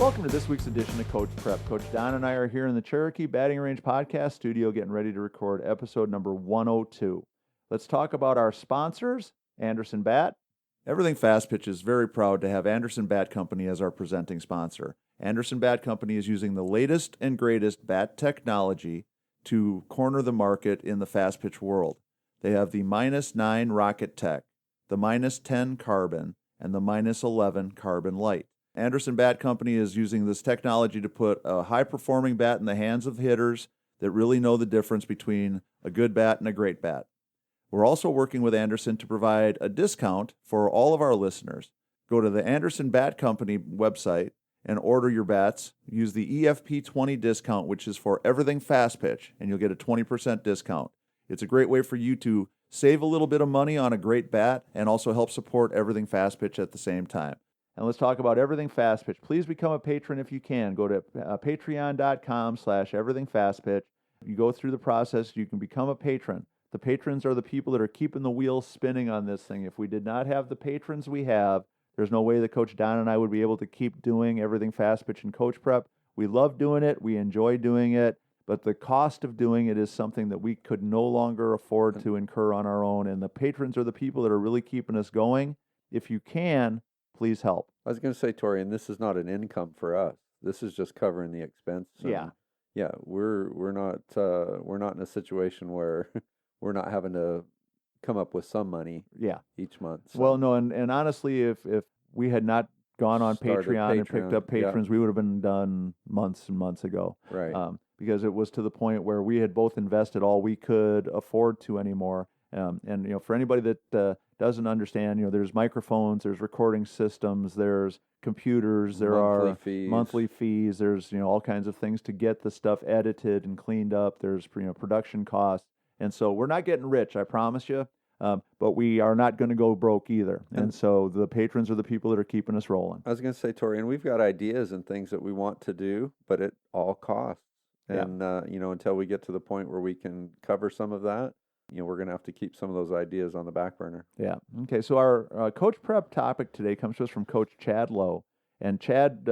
Welcome to this week's edition of Coach Prep. Coach Don and I are here in the Cherokee Batting Range Podcast studio getting ready to record episode number 102. Let's talk about our sponsors, Anderson Bat. Everything Fast Pitch is very proud to have Anderson Bat Company as our presenting sponsor. Anderson Bat Company is using the latest and greatest bat technology to corner the market in the fast pitch world. They have the -9 Rocket Tech, the -10 Carbon, and the -11 Carbon Light. Anderson Bat Company is using this technology to put a high-performing bat in the hands of hitters that really know the difference between a good bat and a great bat. We're also working with Anderson to provide a discount for all of our listeners. Go to the Anderson Bat Company website and order your bats. Use the EFP20 discount, which is for everything fast pitch, and you'll get a 20% discount. It's a great way for you to save a little bit of money on a great bat and also help support everything fast pitch at the same time. And let's talk about everything fast pitch. Please become a patron if you can. Go to patreon.com/everythingfastpitch. You go through the process. You can become a patron. The patrons are the people that are keeping the wheels spinning on this thing. If we did not have the patrons we have, there's no way that Coach Don and I would be able to keep doing everything fast pitch and Coach Prep. We love doing it. We enjoy doing it. But the cost of doing it is something that we could no longer afford to incur on our own. And the patrons are the people that are really keeping us going. If you can, please help. I was going to say, Tory, and this is not an income for us. This is just covering the expense. Yeah. Yeah, we're not in a situation where we're not having to come up with some money each month. So. Well, no, and honestly, if we had not gone on Patreon and picked up patrons, we would have been done months and months ago. Right. Because it was to the point where we had both invested all we could afford to anymore. And for anybody that doesn't understand, there's microphones, there's recording systems, there's computers, there are monthly fees, there's all kinds of things to get the stuff edited and cleaned up. There's production costs, and so we're not getting rich, I promise you. But we are not going to go broke either. And so the patrons are the people that are keeping us rolling. I was going to say, Tory, and we've got ideas and things that we want to do, but it all costs. And until we get to the point where we can cover some of that, we're going to have to keep some of those ideas on the back burner. Yeah. Okay. So our Coach Prep topic today comes to us from Coach Chad Lowe. And Chad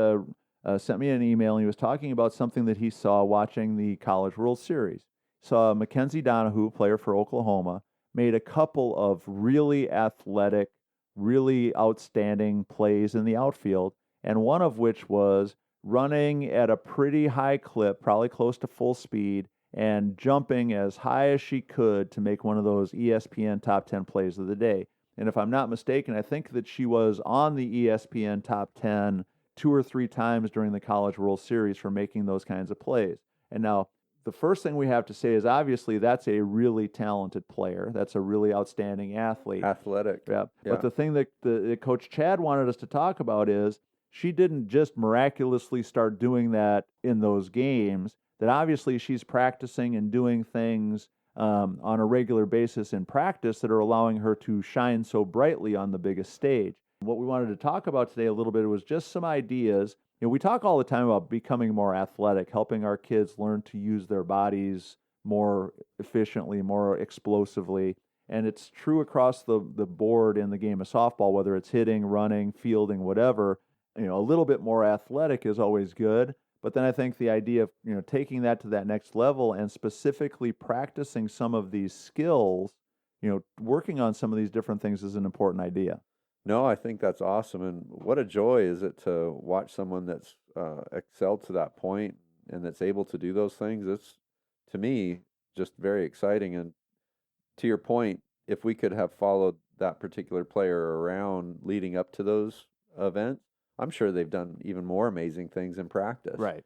sent me an email, and he was talking about something that he saw watching the College World Series. Saw Mackenzie Donahue, player for Oklahoma, made a couple of really athletic, really outstanding plays in the outfield, and one of which was running at a pretty high clip, probably close to full speed, and jumping as high as she could to make one of those ESPN top 10 plays of the day. And if I'm not mistaken, I think that she was on the ESPN top 10 2 or 3 times during the College World Series for making those kinds of plays. And now, the first thing we have to say is obviously that's a really talented player. That's a really outstanding athlete. Athletic. Yeah. But the thing that Coach Chad wanted us to talk about is she didn't just miraculously start doing that in those games, that obviously she's practicing and doing things on a regular basis in practice that are allowing her to shine so brightly on the biggest stage. What we wanted to talk about today a little bit was just some ideas. We talk all the time about becoming more athletic, helping our kids learn to use their bodies more efficiently, more explosively. And it's true across the board in the game of softball, whether it's hitting, running, fielding, whatever. A little bit more athletic is always good. But then I think the idea of taking that to that next level and specifically practicing some of these skills, working on some of these different things is an important idea. No, I think that's awesome. And what a joy is it to watch someone that's excelled to that point and that's able to do those things. It's, to me, just very exciting. And to your point, if we could have followed that particular player around leading up to those events, I'm sure they've done even more amazing things in practice. Right.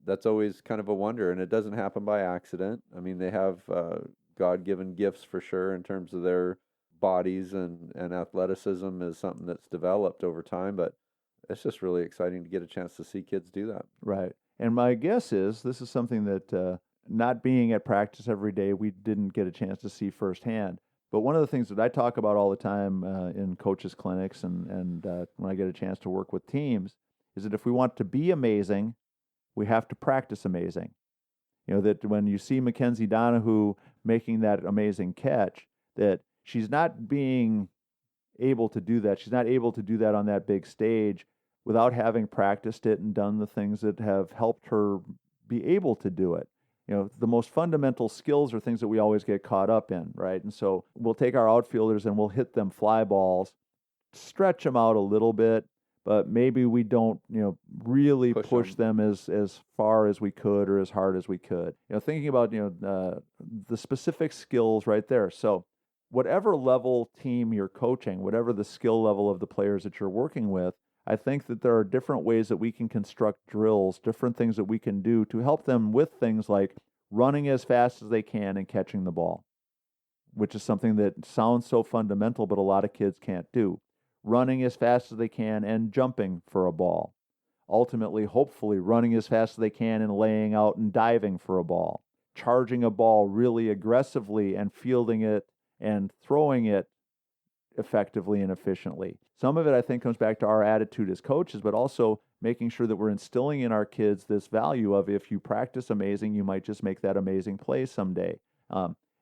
That's always kind of a wonder, and it doesn't happen by accident. I mean, they have God-given gifts for sure in terms of their bodies, and athleticism is something that's developed over time, but it's just really exciting to get a chance to see kids do that. Right. And my guess is this is something that not being at practice every day, we didn't get a chance to see firsthand. But one of the things that I talk about all the time in coaches' clinics and when I get a chance to work with teams is that if we want to be amazing, we have to practice amazing. That when you see Mackenzie Donahue making that amazing catch, that she's not being able to do that. She's not able to do that on that big stage without having practiced it and done the things that have helped her be able to do it. The most fundamental skills are things that we always get caught up in, right? And so we'll take our outfielders and we'll hit them fly balls, stretch them out a little bit, but maybe we don't, really push them as far as we could or as hard as we could. Thinking about, the specific skills right there. So whatever level team you're coaching, whatever the skill level of the players that you're working with, I think that there are different ways that we can construct drills, different things that we can do to help them with things like running as fast as they can and catching the ball, which is something that sounds so fundamental, but a lot of kids can't do. Running as fast as they can and jumping for a ball. Ultimately, hopefully, running as fast as they can and laying out and diving for a ball. Charging a ball really aggressively and fielding it and throwing it effectively and efficiently. Some of it, I think, comes back to our attitude as coaches, but also making sure that we're instilling in our kids this value of if you practice amazing, you might just make that amazing play someday.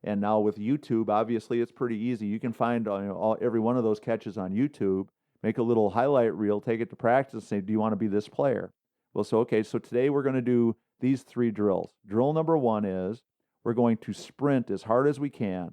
And now with YouTube, obviously, it's pretty easy. You can find every one of those catches on YouTube, make a little highlight reel, take it to practice, and say, do you want to be this player? Well, so today we're going to do these 3 drills. Drill number 1 is we're going to sprint as hard as we can,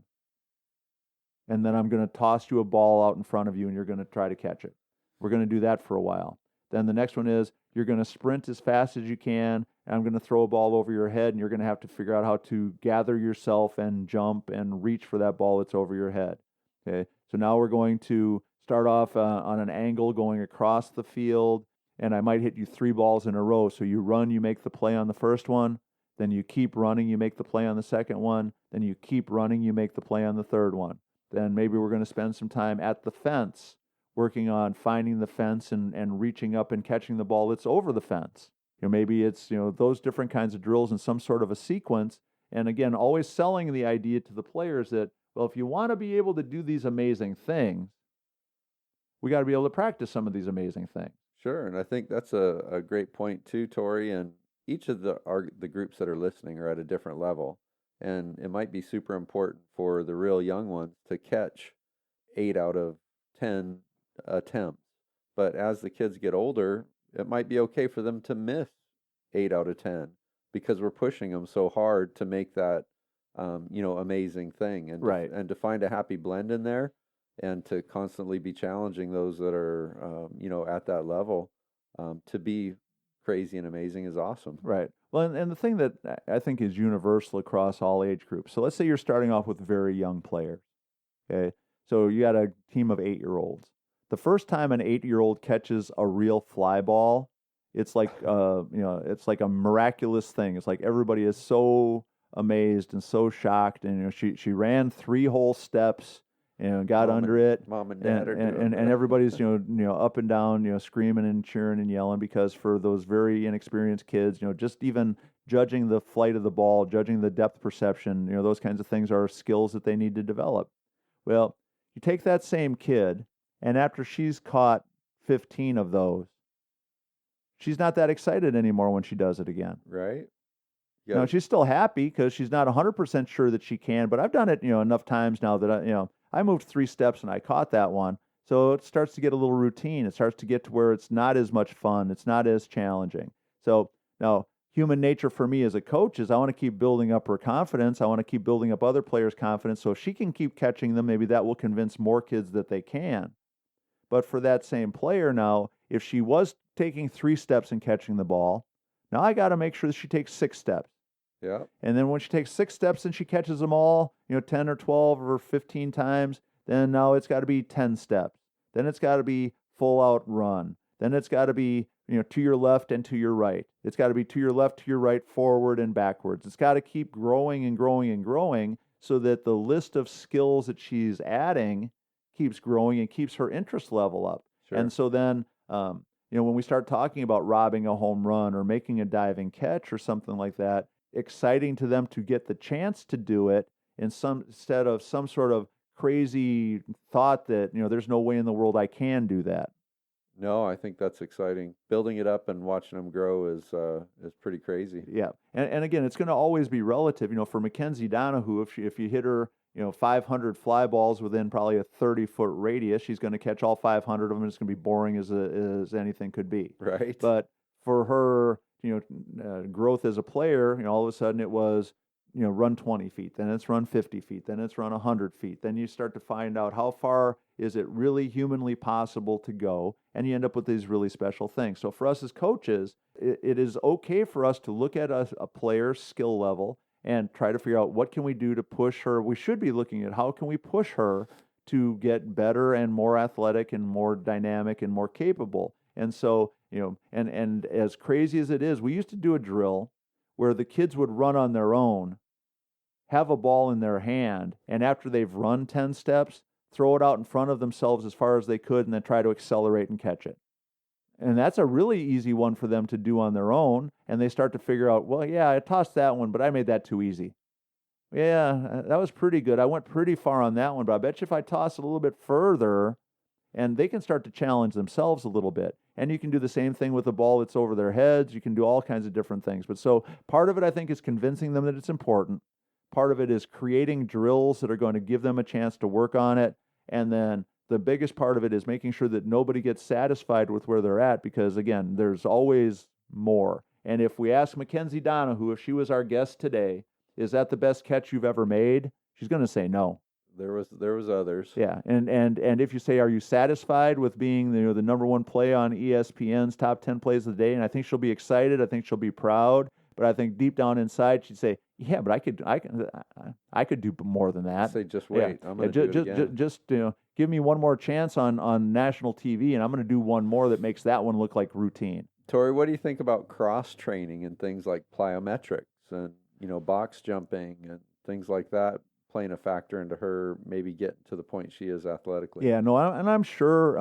and then I'm going to toss you a ball out in front of you, and you're going to try to catch it. We're going to do that for a while. Then the next one is you're going to sprint as fast as you can, and I'm going to throw a ball over your head, and you're going to have to figure out how to gather yourself and jump and reach for that ball that's over your head. Okay, so now we're going to start off on an angle going across the field, and I might hit you 3 balls in a row. So you run, you make the play on the first one, then you keep running, you make the play on the second one, then you keep running, you make the play on the third one. Then maybe we're going to spend some time at the fence working on finding the fence and reaching up and catching the ball that's over the fence. Maybe it's, those different kinds of drills in some sort of a sequence. And again, always selling the idea to the players that, well, if you want to be able to do these amazing things, we got to be able to practice some of these amazing things. Sure. And I think that's a great point too, Tory. And each of the groups that are listening are at a different level. And it might be super important for the real young ones to catch 8 out of 10 attempts. But as the kids get older, it might be okay for them to miss 8 out of 10 because we're pushing them so hard to make that, amazing thing. And right. And to find a happy blend in there and to constantly be challenging those that are, at that level to be crazy and amazing is awesome. Right. Well, and the thing that I think is universal across all age groups. So let's say you're starting off with very young players. Okay. So you got a team of 8-year-olds. The first time an 8-year-old catches a real fly ball, it's like it's like a miraculous thing. It's like everybody is so amazed and so shocked. And she ran 3 whole steps and got under it. Mom and dad and everybody's up and down, screaming and cheering and yelling because for those very inexperienced kids, just even judging the flight of the ball, judging the depth perception, those kinds of things are skills that they need to develop. Well, you take that same kid, and after she's caught 15 of those, she's not that excited anymore when she does it again. Right. Yeah. She's still happy because she's not 100% sure that she can, but I've done it, enough times now that I moved 3 steps and I caught that one. So it starts to get a little routine. It starts to get to where it's not as much fun. It's not as challenging. So now human nature for me as a coach is I want to keep building up her confidence. I want to keep building up other players' confidence. So if she can keep catching them, maybe that will convince more kids that they can. But for that same player now, if she was taking 3 steps and catching the ball, now I got to make sure that she takes 6 steps. Yeah. And then when she takes 6 steps and she catches them all, 10 or 12 or 15 times, then now it's got to be 10 steps. Then it's got to be full out run. Then it's got to be, to your left and to your right. It's got to be to your left, to your right, forward and backwards. It's got to keep growing and growing and growing so that the list of skills that she's adding keeps growing and keeps her interest level up. Sure. And so then, when we start talking about robbing a home run or making a diving catch or something like that, exciting to them to get the chance to do it instead of some sort of crazy thought that, there's no way in the world I can do that. No, I think that's exciting. Building it up and watching them grow is pretty crazy. Yeah. And again, it's going to always be relative. For Mackenzie Donahue, if you hit her, 500 fly balls within probably a 30-foot radius. She's going to catch all 500 of them, and it's going to be boring as anything could be. Right. But for her, growth as a player, all of a sudden it was, run 20 feet, then it's run 50 feet, then it's run 100 feet. Then you start to find out how far is it really humanly possible to go, and you end up with these really special things. So for us as coaches, it is okay for us to look at a player's skill level and try to figure out what can we do to push her. We should be looking at how can we push her to get better and more athletic and more dynamic and more capable. And so, and as crazy as it is, we used to do a drill where the kids would run on their own, have a ball in their hand, and after they've run 10 steps, throw it out in front of themselves as far as they could and then try to accelerate and catch it. And that's a really easy one for them to do on their own. And they start to figure out, well, yeah, I tossed that one, but I made that too easy. Yeah, that was pretty good. I went pretty far on that one, but I bet you if I toss it a little bit further, and they can start to challenge themselves a little bit. And you can do the same thing with the ball that's over their heads. You can do all kinds of different things. But so part of it, I think, is convincing them that it's important. Part of it is creating drills that are going to give them a chance to work on it. And then the biggest part of it is making sure that nobody gets satisfied with where they're at, because, again, there's always more. And if we ask Mackenzie Donahue, if she was our guest today, is that the best catch you've ever made? She's going to say no. There was others. Yeah, and if you say, are you satisfied with being the number one play on ESPN's top 10 plays of the day? And I think she'll be excited. I think she'll be proud. But I think deep down inside she'd say, yeah, but I could do more than that. Say, just wait. I'm going to do it again. Just give me one more chance on national TV, and I'm going to do one more that makes that one look like routine. Tory, what do you think about cross training and things like plyometrics and box jumping and things like that playing a factor into her maybe getting to the point she is athletically? Yeah, no, and I'm sure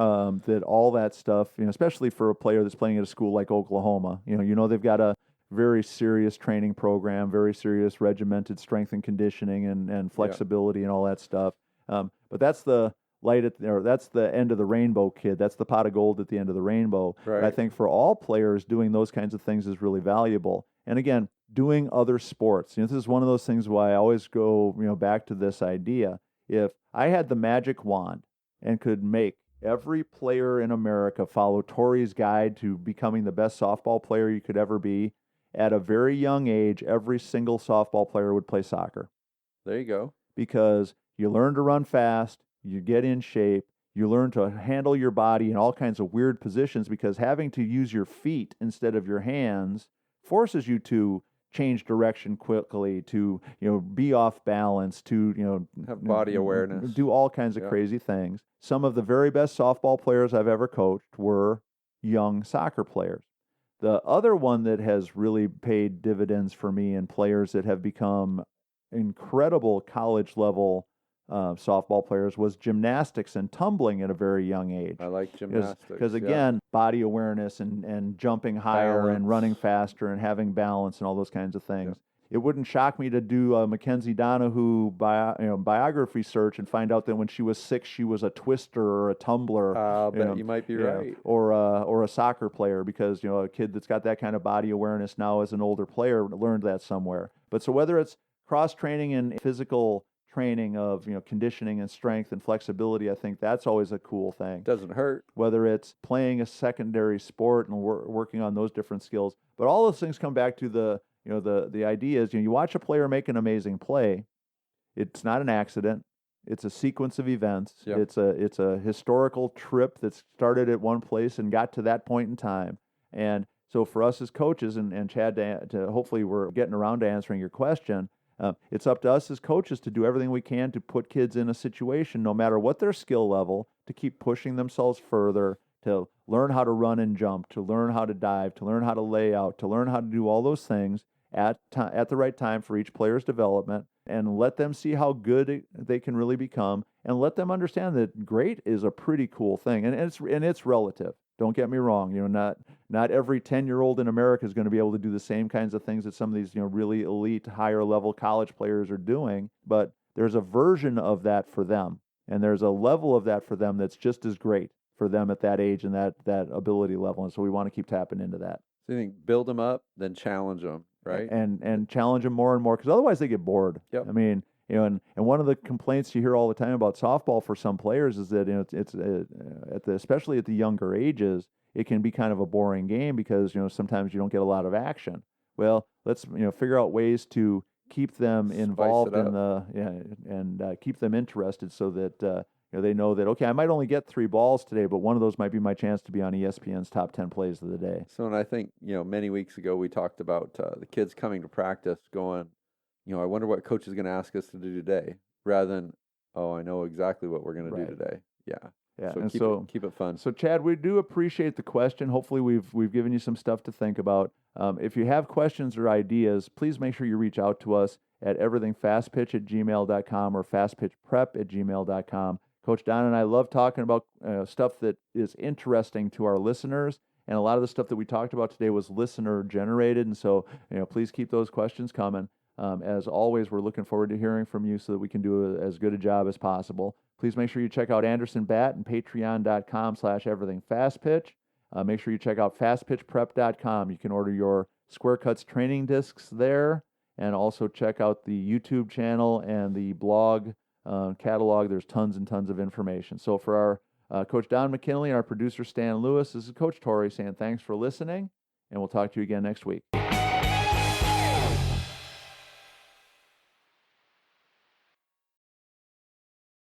that all that stuff, especially for a player that's playing at a school like Oklahoma, they've got a very serious training program, very serious regimented strength and conditioning and flexibility and all that stuff. But that's the that's the end of the rainbow, kid. That's the pot of gold at the end of the rainbow. Right. I think for all players, doing those kinds of things is really valuable. And again, doing other sports. This is one of those things why I always go, back to this idea. If I had the magic wand and could make every player in America follow Tory's guide to becoming the best softball player you could ever be, at a very young age, every single softball player would play soccer. There you go. Because you learn to run fast, you get in shape, you learn to handle your body in all kinds of weird positions, because having to use your feet instead of your hands forces you to change direction quickly, to be off balance, to have body awareness, do all kinds of crazy things. Some of the very best softball players I've ever coached were young soccer players. The other one that has really paid dividends for me and players that have become incredible college level softball players was gymnastics and tumbling at a very young age. I like gymnastics. Because again, body awareness and jumping higher balance. And running faster and having balance and all those kinds of things. It wouldn't shock me to do a Mackenzie Donahue biography search and find out that when she was 6, she was a twister or a tumbler. I'll bet you might be right. Or a soccer player, because a kid that's got that kind of body awareness now as an older player learned that somewhere. But so whether it's cross training and physical training of conditioning and strength and flexibility, I think that's always a cool thing. Doesn't hurt. Whether it's playing a secondary sport and working on those different skills, but all those things come back to the idea is you watch a player make an amazing play. It's not an accident. It's a sequence of events. Yep. It's a historical trip that started at one place and got to that point in time. And so for us as coaches, and Chad, to hopefully we're getting around to answering your question, it's up to us as coaches to do everything we can to put kids in a situation, no matter what their skill level, to keep pushing themselves further, to learn how to run and jump, to learn how to dive, to learn how to lay out, to learn how to do all those things at the right time for each player's development, and let them see how good they can really become, and let them understand that great is a pretty cool thing, and it's relative. Don't get me wrong. Not every 10-year-old in America is going to be able to do the same kinds of things that some of these really elite, higher level college players are doing, but there's a version of that for them, and there's a level of that for them that's just as great for them at that age and that ability level, and so we want to keep tapping into that. So you think build them up, then challenge them, right? And challenge them more and more, because otherwise they get bored. Yep. I mean, And one of the complaints you hear all the time about softball for some players is that especially at the younger ages, it can be kind of a boring game because sometimes you don't get a lot of action. Well, let's figure out ways to keep them involved in and keep them interested so that they know that, okay, I might only get 3 balls today, but one of those might be my chance to be on ESPN's top 10 plays of the day. So, and I think many weeks ago we talked about the kids coming to practice going, I wonder what coach is going to ask us to do today, rather than, oh, I know exactly what we're going to do today. Yeah. Yeah. So keep it fun. So Chad, we do appreciate the question. Hopefully we've given you some stuff to think about. If you have questions or ideas, please make sure you reach out to us at everythingfastpitch@gmail.com or fastpitchprep@gmail.com. Coach Don and I love talking about stuff that is interesting to our listeners. And a lot of the stuff that we talked about today was listener generated. And so, please keep those questions coming. As always, we're looking forward to hearing from you so that we can do as good a job as possible. Please make sure you check out Anderson Bat and patreon.com/everythingfastpitch. Make sure you check out fastpitchprep.com. You can order your Square Cuts training discs there, and also check out the YouTube channel and the blog catalog. There's tons and tons of information. So for our Coach Don McKinley and our producer Stan Lewis, this is Coach Tory saying thanks for listening, and we'll talk to you again next week.